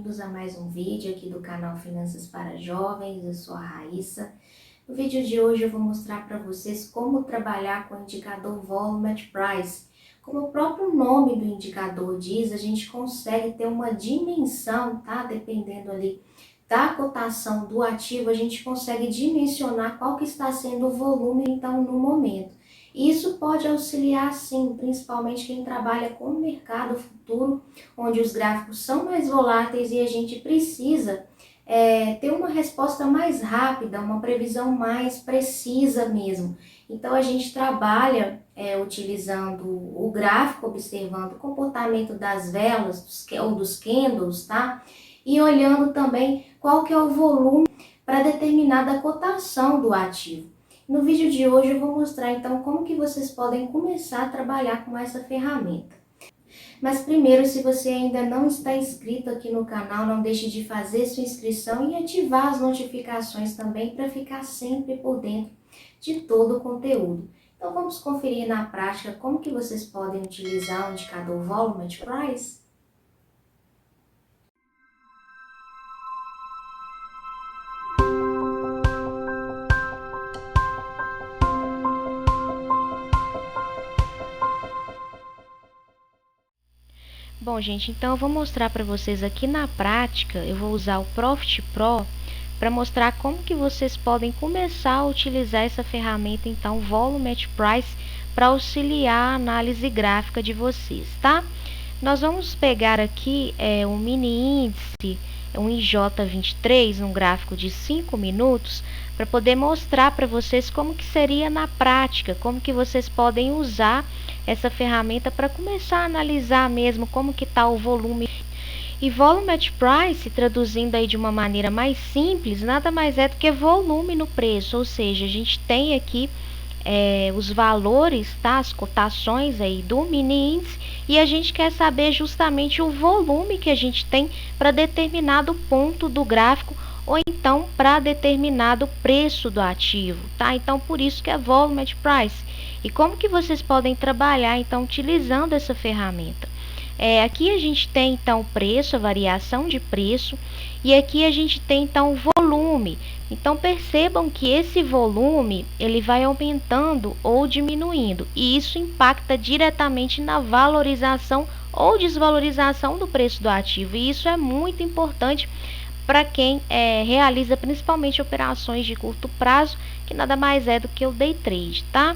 bem-vindos a mais um vídeo aqui do canal Finanças para Jovens. Eu sou a Raíssa. No vídeo de hoje eu vou mostrar para vocês como trabalhar com o indicador Volume at Price. Como o próprio nome do indicador diz, a gente consegue ter uma dimensão, tá? Dependendo ali da cotação do ativo, a gente consegue dimensionar qual que está sendo o volume então no momento. Isso pode auxiliar sim, principalmente quem trabalha com o mercado futuro, onde os gráficos são mais voláteis e a gente precisa ter uma resposta mais rápida, uma previsão mais precisa mesmo. Então a gente trabalha utilizando o gráfico, observando o comportamento das velas ou dos candles, tá? E olhando também qual que é o volume para determinada cotação do ativo. No vídeo de hoje eu vou mostrar então como que vocês podem começar a trabalhar com essa ferramenta. Mas primeiro, se você ainda não está inscrito aqui no canal, não deixe de fazer sua inscrição e ativar as notificações também para ficar sempre por dentro de todo o conteúdo. Então vamos conferir na prática como que vocês podem utilizar o indicador Volume at Price. Bom, gente, então eu vou mostrar para vocês aqui na prática. Eu vou usar o Profit Pro para mostrar como que vocês podem começar a utilizar essa ferramenta, então, Volume at Price, para auxiliar a análise gráfica de vocês, tá? Nós vamos pegar aqui um mini índice, um IJ23, um gráfico de 5 minutos, para poder mostrar para vocês como que seria na prática, como que vocês podem usar essa ferramenta para começar a analisar mesmo como que está o volume. E Volume at Price, traduzindo aí de uma maneira mais simples, nada mais é do que volume no preço, ou seja, a gente tem aqui os valores, tá? As cotações aí do mini índice, e a gente quer saber justamente o volume que a gente tem para determinado ponto do gráfico ou então para determinado preço do ativo, tá? Então por isso que é Volume at Price. E como que vocês podem trabalhar então utilizando essa ferramenta? Aqui a gente tem então o preço, a variação de preço, e aqui a gente tem então o volume. Então percebam que esse volume ele vai aumentando ou diminuindo, e isso impacta diretamente na valorização ou desvalorização do preço do ativo, e isso é muito importante para quem realiza principalmente operações de curto prazo, que nada mais é do que o day trade, tá?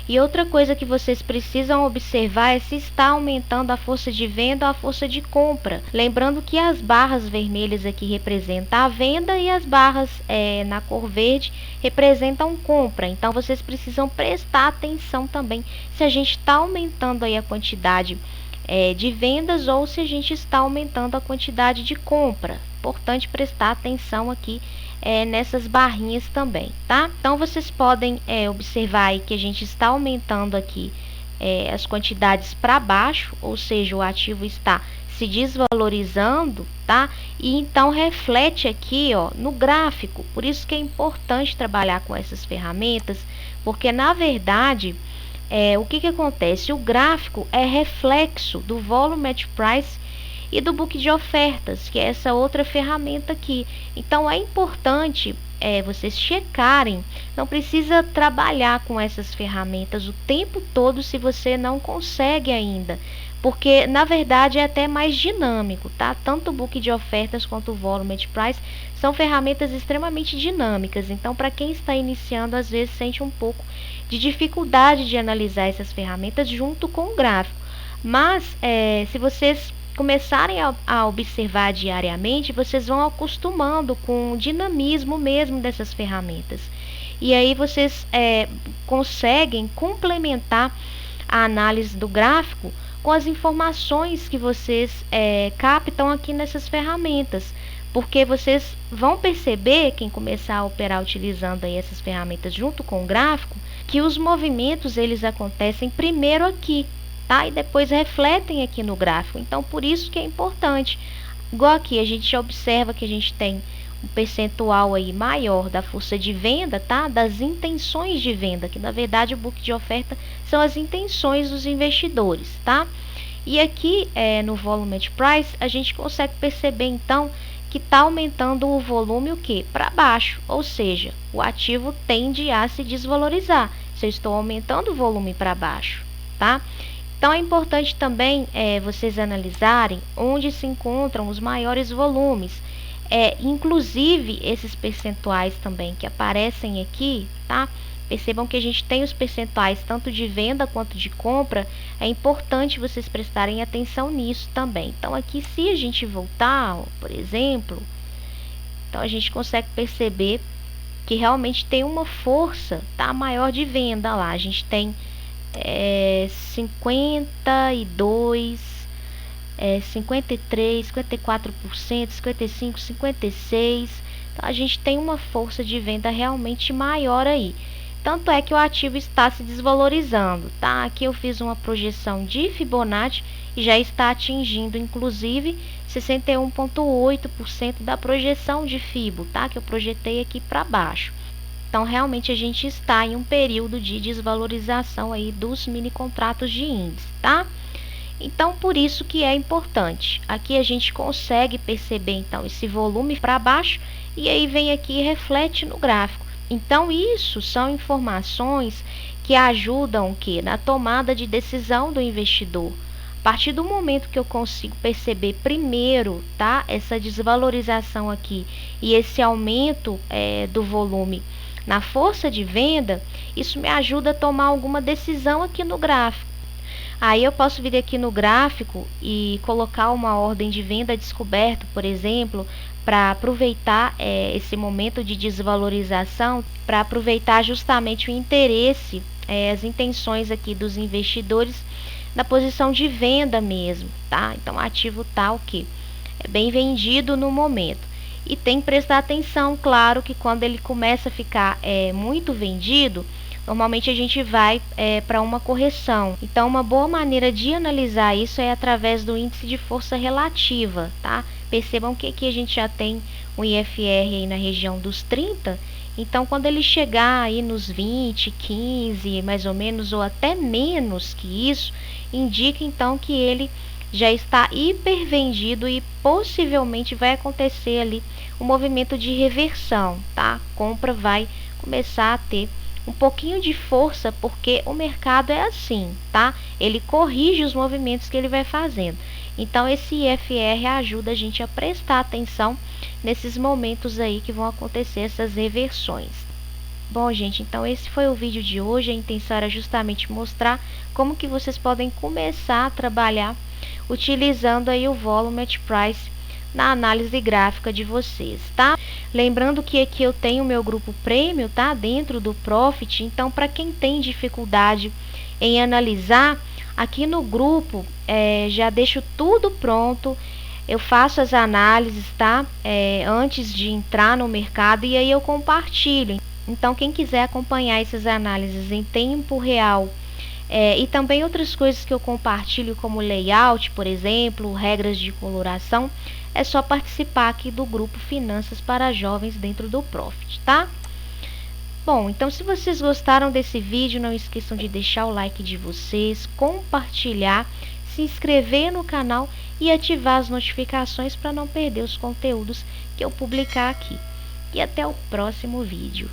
E outra coisa que vocês precisam observar é se está aumentando a força de venda ou a força de compra. Lembrando que as barras vermelhas aqui representam a venda e as barras na cor verde representam compra. Então vocês precisam prestar atenção também se a gente está aumentando aí a quantidade de vendas ou se a gente está aumentando a quantidade de compra. Importante prestar atenção aqui nessas barrinhas também, tá? Então vocês podem observar aí que a gente está aumentando aqui as quantidades para baixo, ou seja, o ativo está se desvalorizando, tá? E então reflete aqui, ó, no gráfico. Por isso que é importante trabalhar com essas ferramentas, porque na verdade o que acontece? O gráfico é reflexo do Volume at Price e do book de ofertas, que é essa outra ferramenta aqui. Então é importante vocês checarem. Não precisa trabalhar com essas ferramentas o tempo todo se você não consegue ainda, porque na verdade é até mais dinâmico, tá? Tanto o book de ofertas quanto o Volume at Price são ferramentas extremamente dinâmicas. Então para quem está iniciando, às vezes sente um pouco de dificuldade de analisar essas ferramentas junto com o gráfico. Mas se vocês começarem a observar diariamente, vocês vão acostumando com o dinamismo mesmo dessas ferramentas. E aí vocês conseguem complementar a análise do gráfico com as informações que vocês captam aqui nessas ferramentas. Porque vocês vão perceber, quem começar a operar utilizando aí essas ferramentas junto com o gráfico, que os movimentos eles acontecem primeiro aqui, tá? E depois refletem aqui no gráfico. Então, por isso que é importante. Igual aqui, a gente observa que a gente tem um percentual aí maior da força de venda, tá? Das intenções de venda, que na verdade o book de oferta são as intenções dos investidores, tá? E aqui no Volume Price a gente consegue perceber então que está aumentando o volume o que? Para baixo, ou seja, o ativo tende a se desvalorizar se eu estou aumentando o volume para baixo, tá? Então é importante também vocês analisarem onde se encontram os maiores volumes, inclusive esses percentuais também que aparecem aqui, tá? Percebam que a gente tem os percentuais tanto de venda quanto de compra. É importante vocês prestarem atenção nisso também. Então aqui, se a gente voltar, ó, por exemplo, então a gente consegue perceber que realmente tem uma força, tá, maior de venda lá. A gente tem 52, 53, 54%, 55, 56%. Então a gente tem uma força de venda realmente maior aí. Tanto é que o ativo está se desvalorizando, tá? Aqui eu fiz uma projeção de Fibonacci e já está atingindo, inclusive, 61,8% da projeção de Fibo, tá? Que eu projetei aqui para baixo. Então, realmente, a gente está em um período de desvalorização aí dos mini contratos de índice, tá? Então, por isso que é importante. Aqui a gente consegue perceber, então, esse volume para baixo e aí vem aqui e reflete no gráfico. Então, isso são informações que ajudam que na tomada de decisão do investidor. A partir do momento que eu consigo perceber primeiro, tá, essa desvalorização aqui e esse aumento do volume na força de venda, isso me ajuda a tomar alguma decisão aqui no gráfico. Aí eu posso vir aqui no gráfico e colocar uma ordem de venda descoberta, por exemplo, para aproveitar esse momento de desvalorização, para aproveitar justamente o interesse, as intenções aqui dos investidores na posição de venda mesmo, tá? Então o ativo tá o quê? É bem vendido no momento. E tem que prestar atenção, claro, que quando ele começa a ficar muito vendido, normalmente a gente vai para uma correção. Então, uma boa maneira de analisar isso é através do índice de força relativa, tá? Percebam que aqui a gente já tem um IFR aí na região dos 30. Então, quando ele chegar aí nos 20, 15, mais ou menos, ou até menos que isso, indica então que ele já está hipervendido e possivelmente vai acontecer ali um movimento de reversão, tá? A compra vai começar a ter um pouquinho de força, porque o mercado é assim, tá? Ele corrige os movimentos que ele vai fazendo. Então esse IFR ajuda a gente a prestar atenção nesses momentos aí que vão acontecer essas reversões. Bom, gente, então esse foi o vídeo de hoje. A intenção era justamente mostrar como que vocês podem começar a trabalhar utilizando aí o Volume at Price na análise gráfica de vocês, tá? Lembrando que aqui eu tenho o meu grupo prêmio, tá? Dentro do Profit. Então, para quem tem dificuldade em analisar, aqui no grupo já deixo tudo pronto. Eu faço as análises, tá? Antes de entrar no mercado e aí eu compartilho. Então, quem quiser acompanhar essas análises em tempo real e também outras coisas que eu compartilho, como layout, por exemplo, regras de coloração, é só participar aqui do grupo Finanças para Jovens dentro do Profit, tá? Bom, então se vocês gostaram desse vídeo, não esqueçam de deixar o like de vocês, compartilhar, se inscrever no canal e ativar as notificações para não perder os conteúdos que eu publicar aqui. E até o próximo vídeo.